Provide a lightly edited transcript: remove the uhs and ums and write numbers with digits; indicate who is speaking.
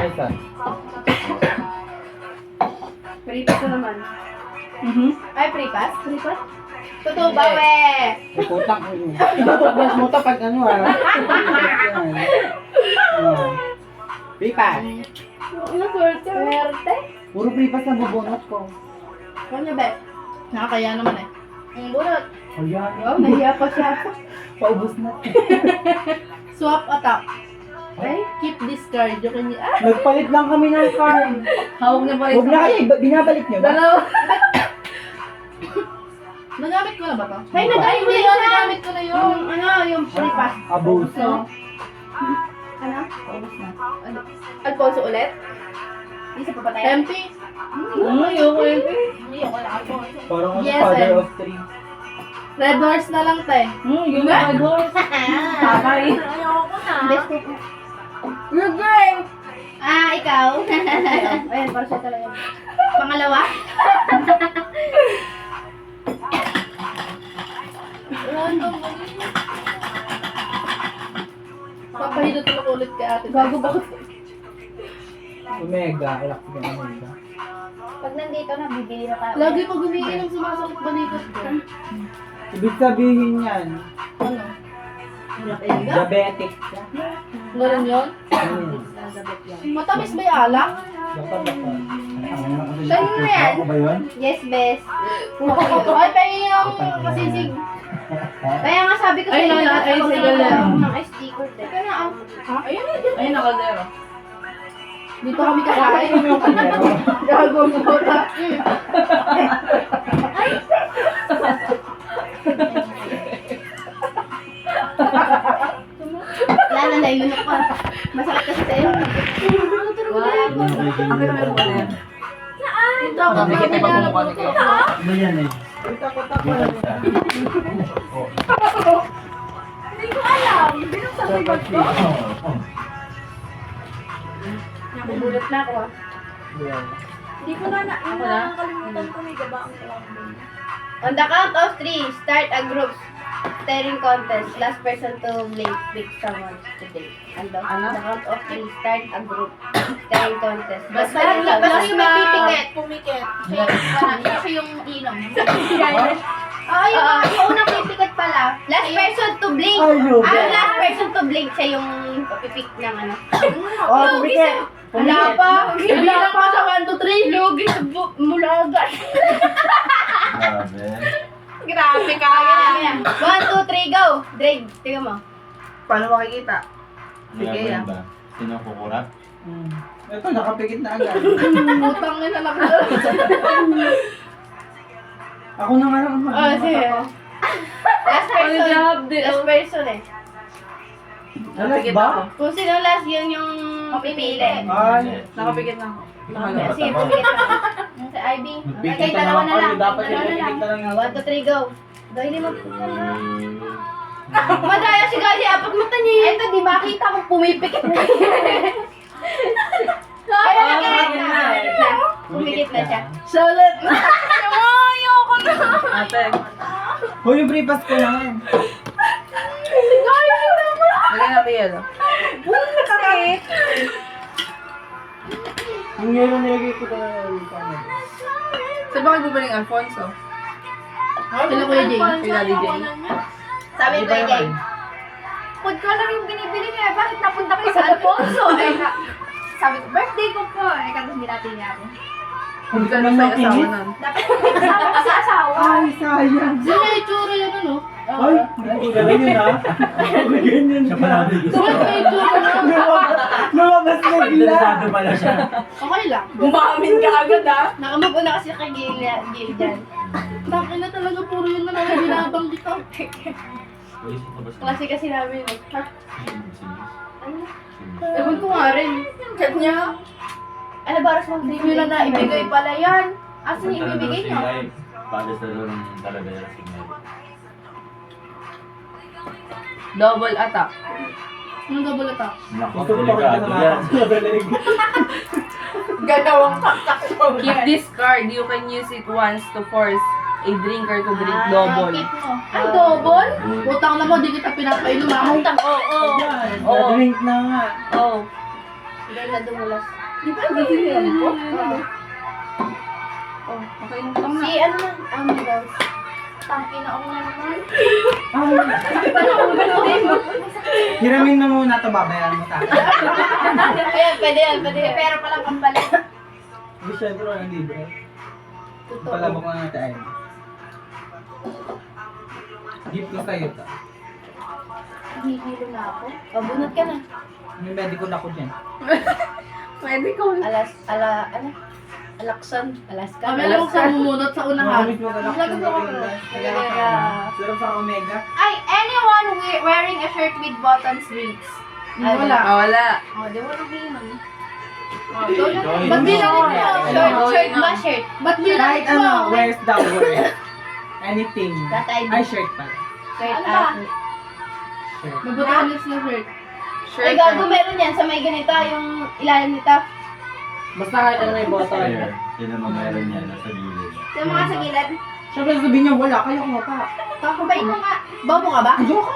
Speaker 1: isa.
Speaker 2: Free pass na naman. Ay, free pass? Free pass? Totoo ba, we?
Speaker 1: Ay, putang. Itatapos mo to pag ano ah. Free pass.
Speaker 2: Ano, swerte? Swerte?
Speaker 1: Puro free pass na bubunot ko.
Speaker 2: Kanya, be?
Speaker 3: Nakakaya naman eh.
Speaker 2: Ang bunot.
Speaker 1: Ayan.
Speaker 2: Oh, nahiya pa siya.
Speaker 1: Paubos na.
Speaker 3: Swap attack.
Speaker 2: Ay,
Speaker 3: Keep this card. You can... Ah!
Speaker 1: Nagpalit lang kami ng card.
Speaker 3: Hawag na pa rin.
Speaker 1: Huwag na kayo, binabalik nyo ba?
Speaker 3: Dalawa. Nagamit ko na ba to?
Speaker 2: ay, nag-ay,
Speaker 3: Nagamit ko na yun.
Speaker 2: yung, ano, yung free pass.
Speaker 1: Abuso.
Speaker 2: Ano?
Speaker 3: Paubos na.
Speaker 2: Alfonso ulit? Hindi sa papatay.
Speaker 3: Empty. Ayoko empty.
Speaker 2: Ayoko lang Alfonso.
Speaker 1: Parang ano,
Speaker 3: Yes,
Speaker 1: father
Speaker 3: and-
Speaker 1: of three.
Speaker 3: Red horse na lang, te.
Speaker 1: Yung red horse.
Speaker 3: Tatay.
Speaker 2: Ayoko na. Best ko.
Speaker 3: Lugay!
Speaker 2: Ikaw. Ayan, para siya talaga. Pangalawa?
Speaker 3: Papahilot ko ulit kay ate.
Speaker 2: Gago ba?
Speaker 1: Omega. Ilak ko yung Omega.
Speaker 2: Pag nandito na, bibili na tayo.
Speaker 3: Lagi pag umiinom, sumasakit balikat ko.
Speaker 1: Ibig sabihin yan,
Speaker 3: Ano?
Speaker 1: diabetic ka.
Speaker 3: Ganun yun? Matamis ba yung alak?
Speaker 1: Dapat dapat.
Speaker 2: Saan mo yan?
Speaker 1: Ako ba yun?
Speaker 2: Yes, best.
Speaker 3: Ay, pahingin ako masisig.
Speaker 2: Kaya nga sabi ko
Speaker 3: Ay,
Speaker 2: sa'yo,
Speaker 3: ay,
Speaker 2: nagkakaroon
Speaker 3: sige
Speaker 2: ako
Speaker 3: lang.
Speaker 2: ng SD card eh. Teka na,
Speaker 3: Ayun na, dyan. Ayun na, kaldero. Dito kami kakain.
Speaker 1: Ano yung kanyero?
Speaker 3: Gago mo ta.
Speaker 2: Lalo na yun ako. Masakit kasi sa'yo.
Speaker 3: Ang kaya meron ko na yan. Dito ako kami kami
Speaker 1: Ano yan eh?
Speaker 2: Hindi ko alam. Binuksan mo ba ito? Nakubulat na ako ah. Hindi ko na nakalimutan ko may gaba ang kalambing. On the count of 3, start a group staring contest. Last person to pick someone today. Ano? On the count of 3, start a group staring contest. Basta yung may pipikit.
Speaker 3: Pumikit.
Speaker 2: Siya yung inom. Yung unang pipikit pala. Last person to blink. Last person to blink. Siya yung pipik ng ano.
Speaker 1: Oh, pumikit!
Speaker 2: Wala pa.
Speaker 3: Bilang pa sa 1, 2, 3.
Speaker 2: Lugi sa mulagan. Grabe ka. 1, 2, 3, go. Drake, tingnan mo.
Speaker 3: Paano makikita? Sige yan.
Speaker 4: Sino kukurat?
Speaker 1: Ito, nakapikit na agad.
Speaker 3: Utang nila lang doon.
Speaker 1: Ako na nga lang ang
Speaker 3: Sige.
Speaker 2: Last person. Last person eh.
Speaker 1: Alas ba?
Speaker 2: Kung sino last, yun yung pipili.
Speaker 1: Ay,
Speaker 3: Nakapikit na ako.
Speaker 2: Sige, pipili ka. Yung sa Ivy. Okay, dalawa na lang.
Speaker 1: Dapat
Speaker 2: Dalawa na lang.
Speaker 1: yung na lang.
Speaker 2: 1, 2, 3, go. Dahil mo. Madaya si Gaji, apat mata niya. Eto, di makita kung pumipikit na. Kaya na. Pumikit na siya.
Speaker 3: Sulit!
Speaker 2: Ayoko na.
Speaker 3: Ate.
Speaker 1: Hoy, yung free pass ko naman.
Speaker 3: Lagyan natin yan.
Speaker 2: Nakakit.
Speaker 1: Yung yellow nilagay ko talaga yung camera.
Speaker 3: Saan ba kayo bubaling Alfonso? Sila Kuya Jay. Kay Daddy Jay.
Speaker 2: Sabi ko kay food color yung binibili niya. Bakit napunta kayo sa Alfonso? Sabi ko, birthday ko po. Tapos binati niya ako.
Speaker 3: Hindi ka naman sa asawa nun.
Speaker 2: Dapat kasama ko sa asawa.
Speaker 1: Ay, sayang.
Speaker 3: Sino yung itsura yun ano?
Speaker 1: Ay, hindi ko gano'n yun ha. Ganyan
Speaker 4: Siya
Speaker 1: ka.
Speaker 4: pala bigis.
Speaker 3: Bakit may itsura nun?
Speaker 1: Lumabas na bigla.
Speaker 4: Interesado pala siya.
Speaker 3: Okay lang.
Speaker 2: Bumamin ka agad ha. Nakamove na kasi kay Gil dyan.
Speaker 3: Takin na talaga puro yun na lang binabang dito.
Speaker 2: Klase kasi namin eh. Ha? Ano?
Speaker 3: Ewan ko nga rin. Chat niya.
Speaker 2: Ano ba oras mag-3
Speaker 3: Hindi na
Speaker 2: ibigay pala yan. Asan yung ibibigay niyo?
Speaker 4: Para sa doon talaga yung signal.
Speaker 3: Double attack. Anong double attack?
Speaker 4: Naku,
Speaker 1: Ito pa kita
Speaker 4: delikado
Speaker 1: na
Speaker 4: yan.
Speaker 1: nakakagalig.
Speaker 2: Gagawang kakak.
Speaker 3: Keep this card. You can use it once to force a drinker to drink double.
Speaker 2: Keep mo. Ay, double?
Speaker 3: Utang na mo, di kita pinapainom ha.
Speaker 2: Oo.
Speaker 3: Oo.
Speaker 1: Na-drink na nga.
Speaker 3: Oh.
Speaker 2: Game na dumulas.
Speaker 3: Di ba ang sinihan ko?
Speaker 2: Oh.
Speaker 3: Okay, nung na.
Speaker 2: Si ano na? Amigos. Tangki na ako na naman.
Speaker 1: Hiramin mo muna ito, babayaran mo sa akin.
Speaker 2: Ayan, pwede yan. Pero palang kampalit.
Speaker 1: Hindi, syempre walang libre.
Speaker 2: Totoo.
Speaker 1: Palabok na natin ay. Gift ko sa'yo ito.
Speaker 2: Hihilo na ako. O, bunot ka na.
Speaker 1: May medical ako dyan.
Speaker 3: Pwede ko.
Speaker 2: Alakson. Alaska.
Speaker 3: Kami lang sa mumunot sa unahan.
Speaker 1: Maraming mo kalak. Sarap sa Omega.
Speaker 2: Ay, anyone wearing a shirt with buttons wings?
Speaker 3: Wala. Wala.
Speaker 2: Oh, di mo nabihin.
Speaker 4: Joy.
Speaker 2: Ba't bilang mo?
Speaker 3: Joy.
Speaker 2: Shirt ba shirt?
Speaker 3: Ba't
Speaker 1: Kahit ano, where's the word? Anything.
Speaker 2: That I
Speaker 1: Ay, shirt pala.
Speaker 2: Shirt
Speaker 3: Ano ba?
Speaker 1: Shirt.
Speaker 3: Mabutanits na shirt.
Speaker 2: Ay, gago meron yan sa may ganito, yung ilalim nito.
Speaker 1: Basta kahit ano may bottle.
Speaker 4: Ayan. Yan naman meron yan. Nasa gilid.
Speaker 2: Sa mga sa gilid.
Speaker 1: Siyempre sabihin niya, wala. Kaya ko pa.
Speaker 2: Kakabay mo nga. Bobo ka ba?
Speaker 1: Ayoko.